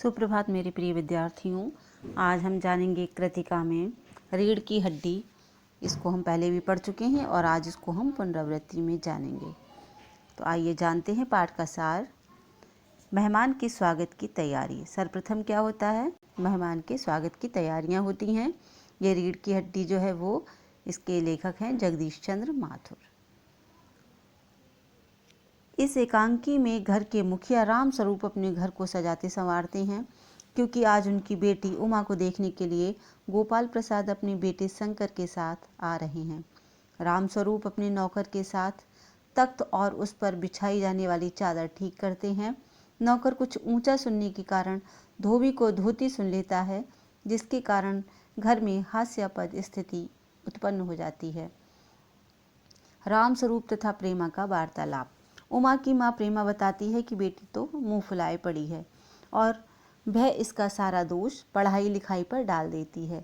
सुप्रभात मेरे प्रिय विद्यार्थियों। आज हम जानेंगे कृतिका में रीढ़ की हड्डी। इसको हम पहले भी पढ़ चुके हैं और आज इसको हम पुनरावृत्ति में जानेंगे। तो आइए जानते हैं पाठ का सार। मेहमान के स्वागत की तैयारी। सर्वप्रथम क्या होता है? मेहमान के स्वागत की तैयारियां होती हैं। ये रीढ़ की हड्डी जो है वो इसके लेखक हैं जगदीश चंद्र माथुर। इस एकांकी में घर के मुखिया राम स्वरूप अपने घर को सजाते संवारते हैं, क्योंकि आज उनकी बेटी उमा को देखने के लिए गोपाल प्रसाद अपने बेटे शंकर के साथ आ रहे हैं। राम स्वरूप अपने नौकर के साथ तख्त और उस पर बिछाई जाने वाली चादर ठीक करते हैं। नौकर कुछ ऊंचा सुनने के कारण धोबी को धोती सुन लेता है, जिसके कारण घर में हास्यास्पद स्थिति उत्पन्न हो जाती है। राम स्वरूप तथा प्रेमा का वार्तालाप। उमा की माँ प्रेमा बताती है कि बेटी तो मुंह फुलाए पड़ी है और वह इसका सारा दोष पढ़ाई लिखाई पर डाल देती है।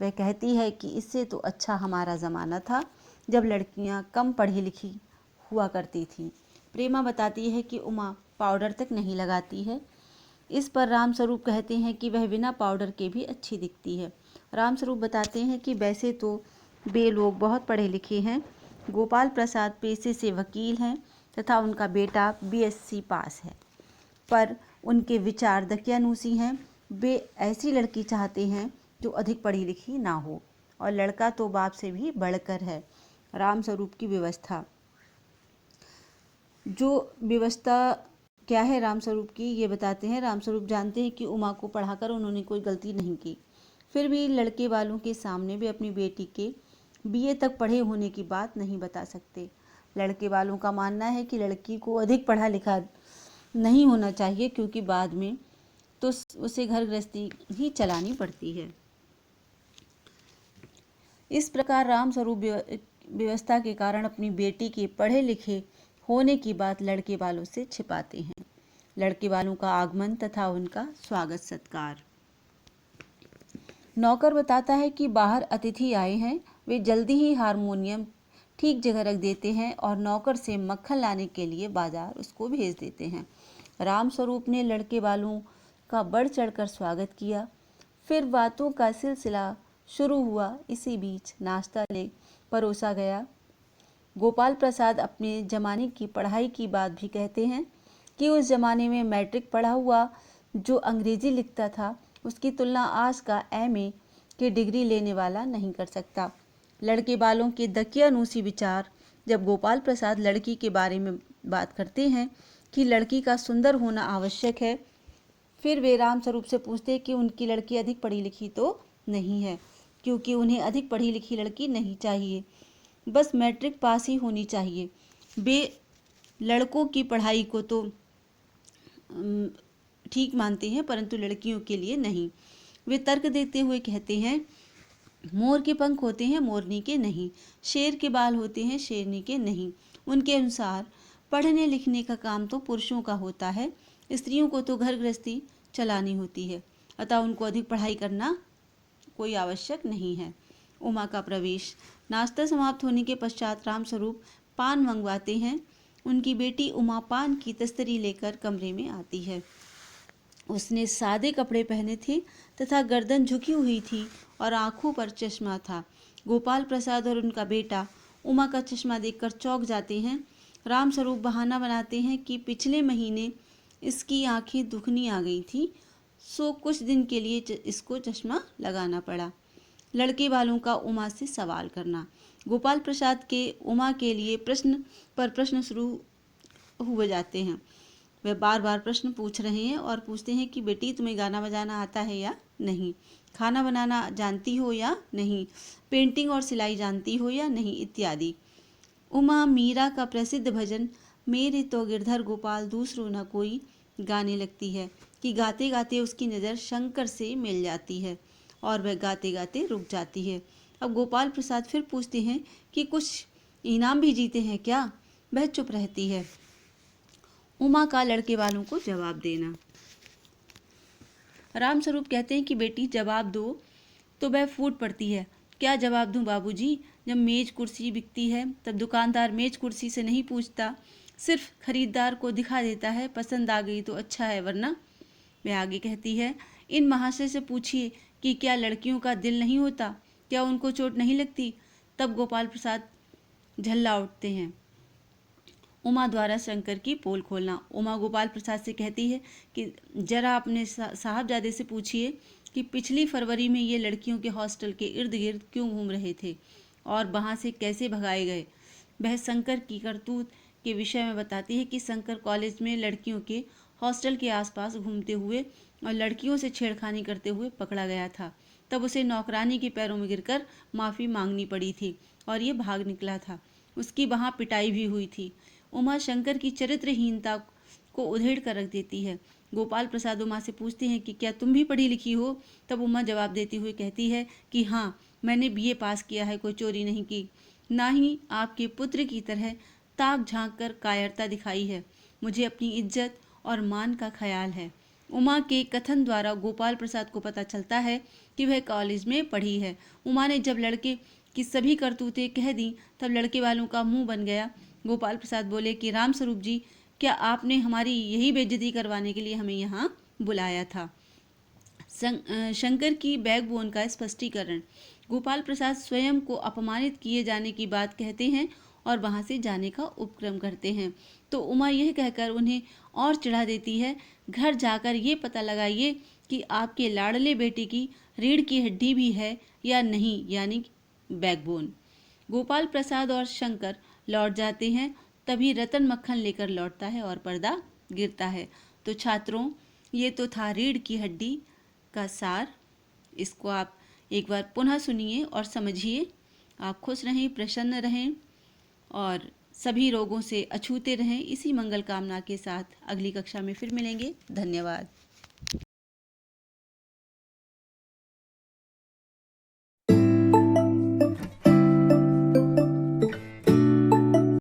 वह कहती है कि इससे तो अच्छा हमारा ज़माना था जब लड़कियां कम पढ़ी लिखी हुआ करती थीं। प्रेमा बताती है कि उमा पाउडर तक नहीं लगाती है। इस पर रामस्वरूप कहते हैं कि वह बिना पाउडर के भी अच्छी दिखती है। रामस्वरूप बताते हैं कि वैसे तो वे लोग बहुत पढ़े लिखे हैं। गोपाल प्रसाद पेशे से वकील हैं तथा उनका बेटा बीएससी पास है, पर उनके विचार दकियानूसी हैं। वे ऐसी लड़की चाहते हैं जो अधिक पढ़ी लिखी ना हो, और लड़का तो बाप से भी बढ़कर है। रामस्वरूप की व्यवस्था, जो व्यवस्था क्या है रामस्वरूप की, ये बताते हैं। रामस्वरूप जानते हैं कि उमा को पढ़ाकर उन्होंने कोई गलती नहीं की, फिर भी लड़के वालों के सामने वे अपनी बेटी के बीए तक पढ़े होने की बात नहीं बता सकते। लड़के वालों का मानना है कि लड़की को अधिक पढ़ा लिखा नहीं होना चाहिए, क्योंकि बाद में तो उसे घर गृहस्थी ही चलानी पड़ती है। इस प्रकार रामस्वरूप व्यवस्था के कारण अपनी बेटी के पढ़े लिखे होने की बात लड़के वालों से छिपाते हैं। लड़के वालों का आगमन तथा उनका स्वागत सत्कार। नौकर बताता है कि बाहर अतिथि आए हैं। वे जल्दी ही हारमोनियम ठीक जगह रख देते हैं और नौकर से मक्खन लाने के लिए बाजार उसको भेज देते हैं। रामस्वरूप ने लड़के वालों का बढ़ चढ़कर स्वागत किया। फिर बातों का सिलसिला शुरू हुआ। इसी बीच नाश्ता ले परोसा गया। गोपाल प्रसाद अपने ज़माने की पढ़ाई की बात भी कहते हैं कि उस ज़माने में मैट्रिक पढ़ा हुआ जो अंग्रेजी लिखता था, उसकी तुलना आज का एमए की डिग्री लेने वाला नहीं कर सकता। लड़के वालों के दकियानूसी विचार। जब गोपाल प्रसाद लड़की के बारे में बात करते हैं कि लड़की का सुंदर होना आवश्यक है, फिर वे रामस्वरूप से पूछते हैं कि उनकी लड़की अधिक पढ़ी लिखी तो नहीं है, क्योंकि उन्हें अधिक पढ़ी लिखी लड़की नहीं चाहिए, बस मैट्रिक पास ही होनी चाहिए। वे लड़कों की पढ़ाई को तो ठीक मानते हैं, परंतु लड़कियों के लिए नहीं। वे तर्क देते हुए कहते हैं, मोर के पंख होते हैं मोरनी के नहीं, शेर के बाल होते हैं शेरनी के नहीं। उनके अनुसार पढ़ने लिखने का काम तो पुरुषों का होता है, स्त्रियों को तो घर गृहस्थी चलानी होती है, अतः उनको अधिक पढ़ाई करना कोई आवश्यक नहीं है। उमा का प्रवेश। नाश्ता समाप्त होने के पश्चात रामस्वरूप पान मंगवाते हैं। उनकी बेटी उमा पान की तस्तरी लेकर कमरे में आती है। उसने सादे कपड़े पहने थे तथा गर्दन झुकी हुई थी और आंखों पर चश्मा था। गोपाल प्रसाद और उनका बेटा उमा का चश्मा देखकर चौंक जाते हैं। रामस्वरूप बहाना बनाते हैं कि पिछले महीने इसकी आंखें दुखनी आ गई थी, सो कुछ दिन के लिए इसको चश्मा लगाना पड़ा। लड़के वालों का उमा से सवाल करना। गोपाल प्रसाद के उमा के लिए प्रश्न पर प्रश्न शुरू हुए जाते हैं। वे बार बार प्रश्न पूछ रहे हैं और पूछते हैं कि बेटी तुम्हें गाना बजाना आता है या नहीं, खाना बनाना जानती हो या नहीं, पेंटिंग और सिलाई जानती हो या नहीं, इत्यादि। उमा मीरा का प्रसिद्ध भजन मेरे तो गिरधर गोपाल दूसरो न कोई गाने लगती है कि गाते गाते उसकी नज़र शंकर से मिल जाती है और वह गाते गाते रुक जाती है। अब गोपाल प्रसाद फिर पूछते हैं कि कुछ इनाम भी जीते हैं क्या? वह चुप रहती है। उमा का लड़के वालों को जवाब देना। रामस्वरूप कहते हैं कि बेटी जवाब दो, तो वह फूट पड़ती है। क्या जवाब दूं बाबूजी? जब मेज कुर्सी बिकती है तब दुकानदार मेज कुर्सी से नहीं पूछता, सिर्फ खरीदार को दिखा देता है, पसंद आ गई तो अच्छा है, वरना वह आगे कहती है, इन महाशय से पूछिए कि क्या लड़कियों का दिल नहीं होता, क्या उनको चोट नहीं लगती। तब गोपाल प्रसाद झल्ला उठते हैं। उमा द्वारा शंकर की पोल खोलना। उमा गोपाल प्रसाद से कहती है कि जरा अपने साहबजादे से पूछिए कि पिछली फरवरी में ये लड़कियों के हॉस्टल के इर्द गिर्द क्यों घूम रहे थे और वहाँ से कैसे भगाए गए। वह शंकर की करतूत के विषय में बताती है कि शंकर कॉलेज में लड़कियों के हॉस्टल के आसपास घूमते हुए और लड़कियों से छेड़खानी करते हुए पकड़ा गया था। तब उसे नौकरानी के पैरों में गिरकर माफ़ी मांगनी पड़ी थी और ये भाग निकला था। उसकी वहाँ पिटाई भी हुई थी। उमा शंकर की चरित्रहीनता को उधेड़ कर रख देती है। गोपाल प्रसाद उमा से पूछते हैं कि क्या तुम भी पढ़ी लिखी हो। तब उमा जवाब देती हुई कहती है कि हाँ, मैंने बीए पास किया है, कोई चोरी नहीं की, ना ही आपके पुत्र की तरह ताक झांक कर कायरता दिखाई है। मुझे अपनी इज्जत और मान का ख्याल है। उमा के कथन द्वारा गोपाल प्रसाद को पता चलता है कि वह कॉलेज में पढ़ी है। उमा ने जब लड़के की सभी करतूतें कह दी तब लड़के वालों का मुंह बन गया। गोपाल प्रसाद बोले कि रामस्वरूप जी, क्या आपने हमारी यही बेइज्जती करवाने के लिए हमें यहाँ बुलाया था। शंकर की बैकबोन का स्पष्टीकरण। गोपाल प्रसाद स्वयं को अपमानित किए जाने की बात कहते हैं और वहां से जाने का उपक्रम करते हैं। तो उमा यह कहकर उन्हें और चिढ़ा देती है, घर जाकर ये पता लगाइए कि आपके लाडले बेटे की रीढ़ की हड्डी भी है या नहीं, यानी बैकबोन। गोपाल प्रसाद और शंकर लौट जाते हैं। तभी रतन मक्खन लेकर लौटता है और पर्दा गिरता है। तो छात्रों, ये तो था रीढ़ की हड्डी का सार। इसको आप एक बार पुनः सुनिए और समझिए। आप खुश रहें, प्रसन्न रहें और सभी रोगों से अछूते रहें। इसी मंगल कामना के साथ अगली कक्षा में फिर मिलेंगे। धन्यवाद।